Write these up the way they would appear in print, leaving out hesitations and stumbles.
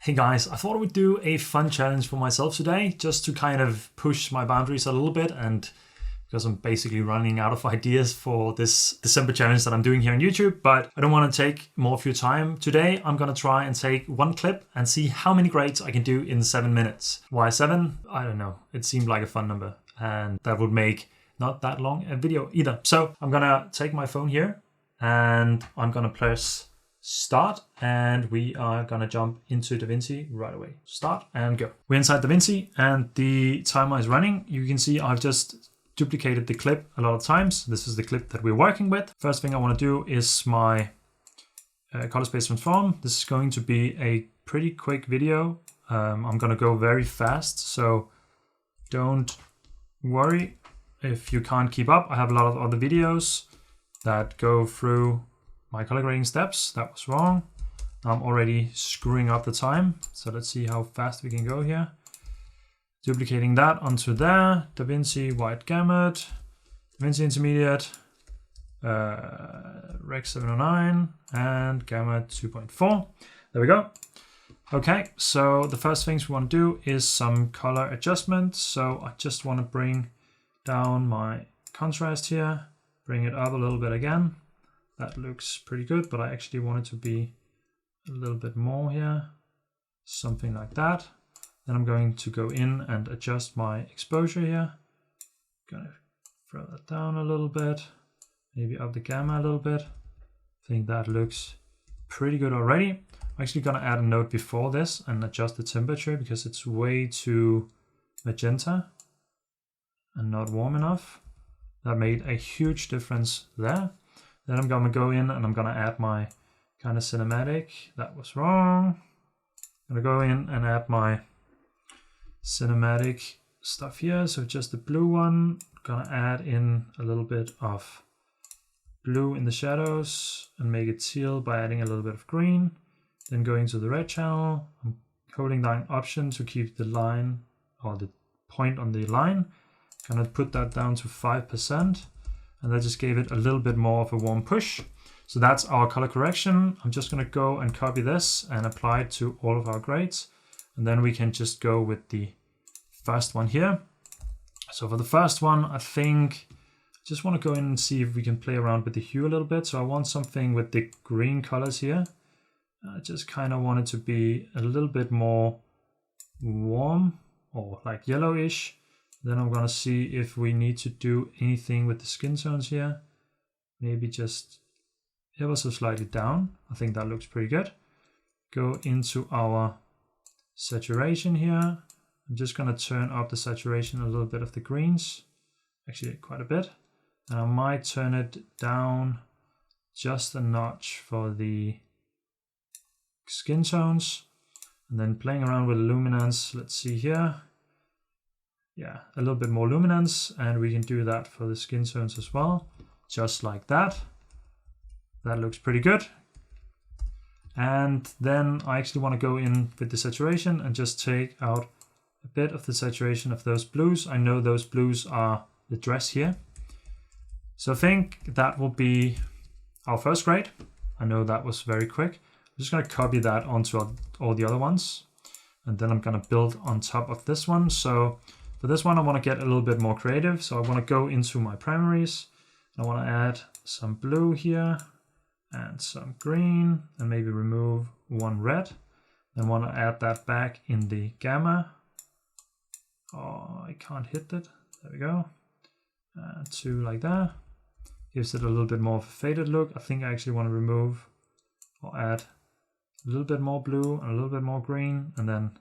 Hey guys, I thought I would do a fun challenge for myself today, just to kind of push my boundaries a little bit, and because I'm basically running out of ideas for this December challenge that I'm doing here on YouTube, but I don't want to take more of your time. Today, I'm going to try and take one clip and see how many grades I can do in 7 minutes. Why 7? I don't know. It seemed like a fun number, and that would make not that long a video either. So I'm going to take my phone here and I'm going to press start, and we are gonna jump into Davinci right away. Start and go. We're inside Davinci and the timer is running. You can see I've just duplicated the clip a lot of times. This is the clip that we're working with. First thing I want to do is my color space transform. This is going to be a pretty quick video. I'm gonna go very fast, so don't worry if you can't keep up. I have a lot of other videos that go through my color grading steps. That was wrong. I'm already screwing up the time. So let's see how fast we can go here. Duplicating that onto there. Davinci wide gamut, Davinci intermediate, Rec.709 and gamut 2.4. There we go. Okay, so the first things we want to do is some color adjustment. So I just want to bring down my contrast here, bring it up a little bit again. That looks pretty good, but I actually want it to be a little bit more here, something like that. Then I'm going to go in and adjust my exposure here. Gonna throw that down a little bit, maybe up the gamma a little bit. I think that looks pretty good already. I'm actually gonna add a note before this and adjust the temperature because it's way too magenta and not warm enough. That made a huge difference there. Then I'm gonna go in and I'm gonna add my kind of cinematic. That was wrong. I'm gonna go in and add my cinematic stuff here. So just the blue one. Gonna add in a little bit of blue in the shadows and make it teal by adding a little bit of green. Then going to the red channel, I'm holding down Option to keep the line or the point on the line. Gonna put that down to 5%. And that just gave it a little bit more of a warm push. So that's our color correction. I'm just gonna go and copy this and apply it to all of our grades. And then we can just go with the first one here. So for the first one, I think I just wanna go in and see if we can play around with the hue a little bit. So I want something with the green colors here. I just kind of want it to be a little bit more warm or like yellowish. Then I'm gonna see if we need to do anything with the skin tones here. Maybe just ever so slightly down. I think that looks pretty good. Go into our saturation here. I'm just gonna turn up the saturation a little bit of the greens, actually quite a bit. And I might turn it down just a notch for the skin tones. And then playing around with luminance, let's see here. Yeah, a little bit more luminance, and we can do that for the skin tones as well, just like that. That looks pretty good. And then I actually want to go in with the saturation and just take out a bit of the saturation of those blues. I know those blues are the dress here. So I think that will be our first grade. I know that was very quick. I'm just going to copy that onto all the other ones. And then I'm going to build on top of this one. So for this one, I want to get a little bit more creative. So I want to go into my primaries. I want to add some blue here and some green and maybe remove one red. Then want to add that back in the gamma. Oh, I can't hit it. There we go. 2 like that. Gives it a little bit more of a faded look. I think I actually want to remove or add a little bit more blue and a little bit more green and then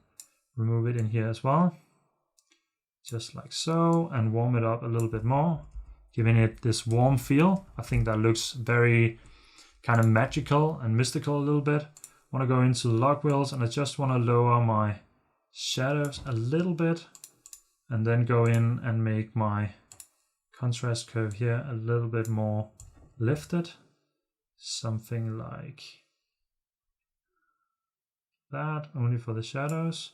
remove it in here as well. Just like so, and warm it up a little bit more, giving it this warm feel. I think that looks very kind of magical and mystical a little bit. I want to go into the log wheels and I just want to lower my shadows a little bit and then go in and make my contrast curve here a little bit more lifted. Something like that, only for the shadows.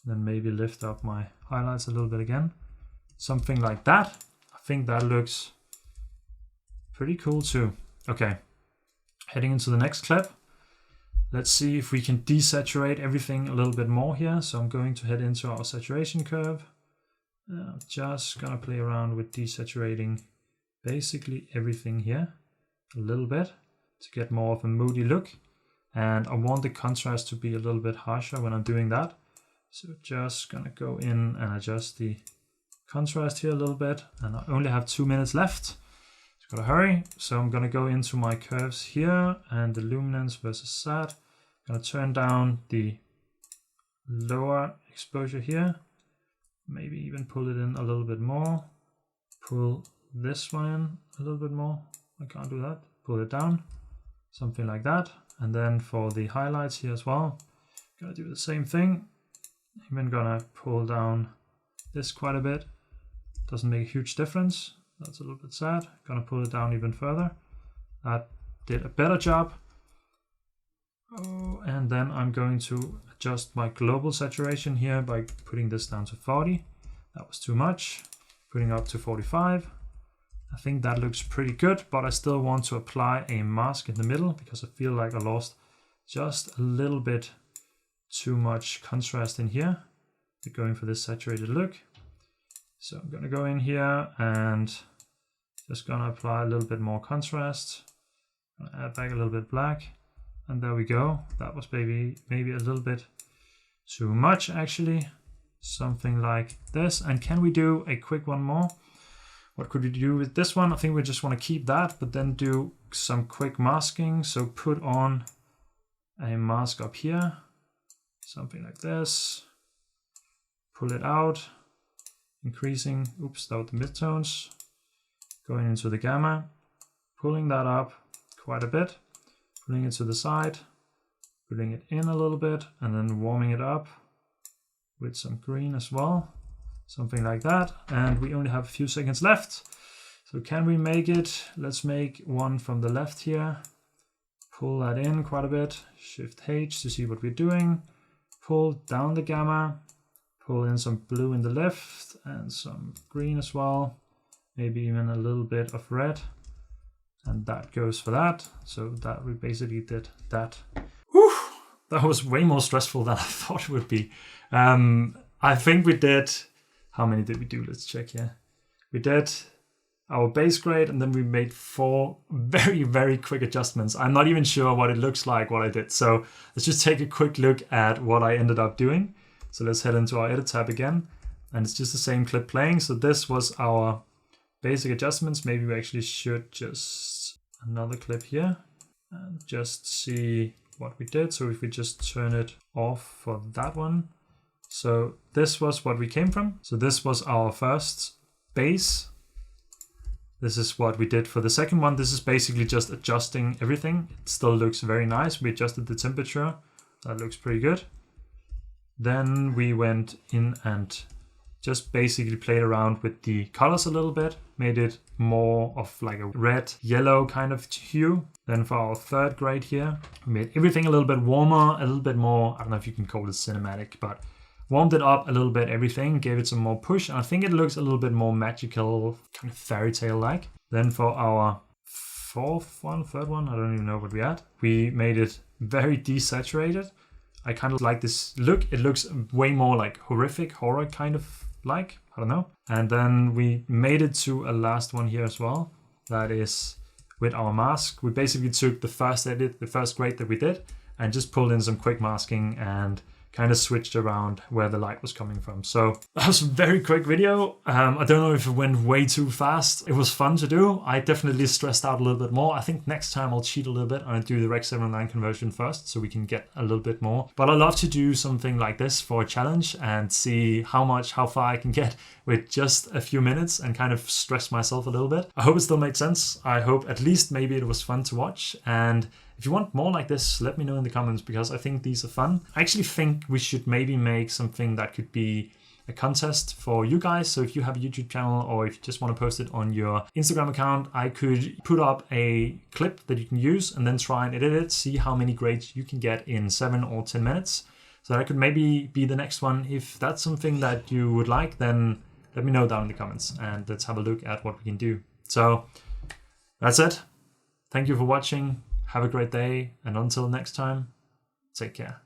Then maybe lift up my highlights a little bit again. Something like that. I think that looks pretty cool too. Okay, heading into the next clip. Let's see if we can desaturate everything a little bit more here. So I'm going to head into our saturation curve. I'm just gonna play around with desaturating basically everything here a little bit to get more of a moody look. And I want the contrast to be a little bit harsher when I'm doing that. So just gonna go in and adjust the contrast here a little bit. And I only have 2 minutes left. Just gotta hurry. So I'm gonna go into my curves here and the luminance versus sat. Gonna turn down the lower exposure here. Maybe even pull it in a little bit more. Pull this one in a little bit more. I can't do that. Pull it down. Something like that. And then for the highlights here as well, gonna do the same thing. Even gonna pull down this quite a bit. Doesn't make a huge difference. That's a little bit sad. Gonna pull it down even further. That did a better job. Oh, and then I'm going to adjust my global saturation here by putting this down to 40. That was too much. Putting up to 45. I think that looks pretty good, but I still want to apply a mask in the middle because I feel like I lost just a little bit too much contrast in here. We're going for this saturated look. So I'm gonna go in here and just gonna apply a little bit more contrast. Gonna add back a little bit black. And there we go. That was maybe a little bit too much actually. Something like this. And can we do a quick one more? What could we do with this one? I think we just want to keep that, but then do some quick masking. So put on a mask up here, something like this. Pull it out, increasing, oops, that was the midtones. Going into the gamma, pulling that up quite a bit, pulling it to the side, putting it in a little bit, and then warming it up with some green as well. Something like that, and we only have a few seconds left. So can we make it? Let's make one from the left here. Pull that in quite a bit. Shift H to see what we're doing. Pull down the gamma. Pull in some blue in the left and some green as well. Maybe even a little bit of red. And that goes for that. So that we basically did that. Whew, that was way more stressful than I thought it would be. I think we did. How many did we do? Let's check here. We did our base grade and then we made 4 very, very quick adjustments. I'm not even sure what it looks like, what I did. So let's just take a quick look at what I ended up doing. So let's head into our edit tab again. And it's just the same clip playing. So this was our basic adjustments. Maybe we actually should just another clip here and just see what we did. So if we just turn it off for that one. So this was what we came from. So this was our first base. This is what we did for the second one. This is basically just adjusting everything. It still looks very nice. We adjusted the temperature. That looks pretty good. Then we went in and just basically played around with the colors a little bit. Made it more of like a red, yellow kind of hue. Then for our third grade here, we made everything a little bit warmer, a little bit more, I don't know if you can call it cinematic, but warmed it up a little bit, everything, gave it some more push. And I think it looks a little bit more magical, kind of fairy tale like. Then for our third one, I don't even know what we had. We made it very desaturated. I kind of like this look. It looks way more like horrific, horror kind of like, I don't know. And then we made it to a last one here as well. That is with our mask. We basically took the first edit, the first grade that we did, and just pulled in some quick masking and kind of switched around where the light was coming from. So that was a very quick video. I don't know if it went way too fast. It was fun to do. I definitely stressed out a little bit more. I think next time I'll cheat a little bit and do the Rec.709 conversion first so we can get a little bit more. But I love to do something like this for a challenge and see how far I can get with just a few minutes and kind of stress myself a little bit. I hope it still made sense. I hope at least maybe it was fun to watch. And if you want more like this, let me know in the comments because I think these are fun. I actually think we should maybe make something that could be a contest for you guys. So if you have a YouTube channel or if you just want to post it on your Instagram account, I could put up a clip that you can use and then try and edit it, see how many grades you can get in 7 or 10 minutes. So that could maybe be the next one. If that's something that you would like, then let me know down in the comments and let's have a look at what we can do. So that's it. Thank you for watching. Have a great day, and until next time, Take care.